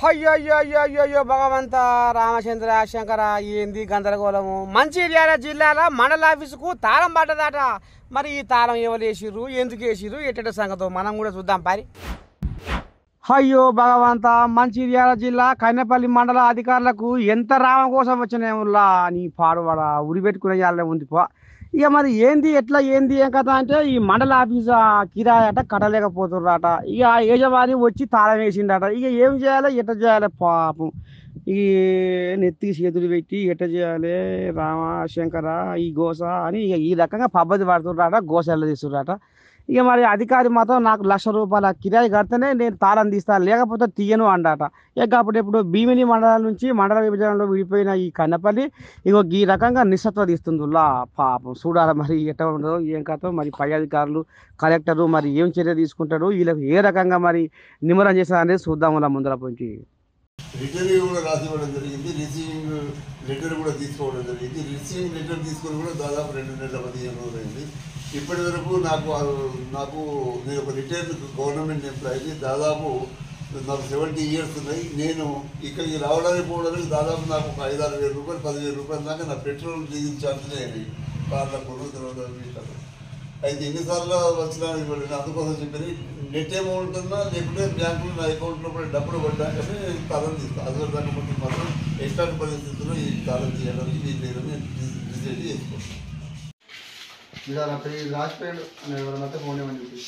అయ్యో అయ్యో అయ్యో అయ్యో అయ్యో భగవంత రామచంద్ర శంకర ఏంది గందరగోళము. మంచిర్యాల జిల్లాలో మండల ఆఫీసుకు తాళం పడ్డదట. మరి ఈ తాళం ఎవరు వేసిర్రు, ఎందుకు వేసిర్రు, ఎట్ట సంగతో మనం కూడా చూద్దాం పారి. అయ్యో భగవంత, మంచిర్యాల జిల్లా కన్నెపల్లి మండల అధికారులకు ఎంత రామం కోసం వచ్చినాములా నీ పాడువాడ ఉరి పెట్టుకునే వాళ్ళే ఉంది పో. ఇక మరి ఏంది ఎట్లా ఏంది ఏం కథ అంటే ఈ మండల ఆఫీస్ కిరాయి అట కట్టలేకపోతుర్రట. ఇక ఆ యజమాని వచ్చి తాళం వేసిండట. ఇక ఏం చేయాలి ఎట్ట చేయాలి పాపం. ఈ నెత్తి చేతులు పెట్టి ఎట్ట చేయాలి రామ శంకర ఈ గోస అని ఇక ఈ రకంగా పద్ధతి పడుతుర్రట, గోస తీస్తుర్రట. ఇక మరి అధికారి మాత్రం నాకు ₹1,00,000 కిరాయి కడితేనే నేను తాళం తీస్తాను, లేకపోతే తీయను అండట. ఇక అప్పుడు ఇప్పుడు భీమిని మండలం నుంచి మండల విభజనలో విడిపోయిన ఈ కన్నపల్లి ఇగో ఈ రకంగా నిస్సత్వ తీస్తుందిలా పాపం. చూడాలి మరి ఎట్లా ఉండదో ఏం కథో. మరి పై అధికారులు కలెక్టరు మరి ఏం చర్య తీసుకుంటారు, వీళ్ళకి ఏ రకంగా మరి నిమ్మరం చేస్తారు అనేది చూద్దాము ముందర పోయి. రిటర్న్ కూడా రాసి ఇవ్వడం జరిగింది, రిసీవింగ్ లెటర్ కూడా తీసుకోవడం జరిగింది. రిసీవింగ్ లెటర్ తీసుకొని కూడా దాదాపు 2 నెలల 15 రోజులు అయింది. ఇప్పటి వరకు నాకు నేను ఒక రిటైర్డ్ గవర్నమెంట్ ఎంప్లాయీని, దాదాపు నాకు 70 years ఉన్నాయి. నేను ఇక్కడికి రావడానికి పోవడానికి దాదాపు నాకు ఒక 5-6 వేల రూపాయలు 10,000 రూపాయల దాకా నా పెట్రోల్ డీజిల్ ఛార్జీలే అయినాయి. కార్లకు తర్వాత అయితే ఎన్నిసార్లు వచ్చినా ఇవ్వండి. అందుకోసం చెప్పి నెట్ అమౌంట్ ఉన్నా లేకుంటే బ్యాంకులో నా అకౌంట్లో కూడా డబ్బులు పడ్డాకనే తాళం తీస్తాను. అది కాకపోతే మాత్రం ఎట్లాంటి పరిస్థితుల్లో ఈ తాళం తీయడానికి వీళ్ళని డిసైడ్ చేసుకుంటాను. మీరు అలా రాసిపోయాడు అని ఎవరైనా ఫోన్ ఇవ్వండి.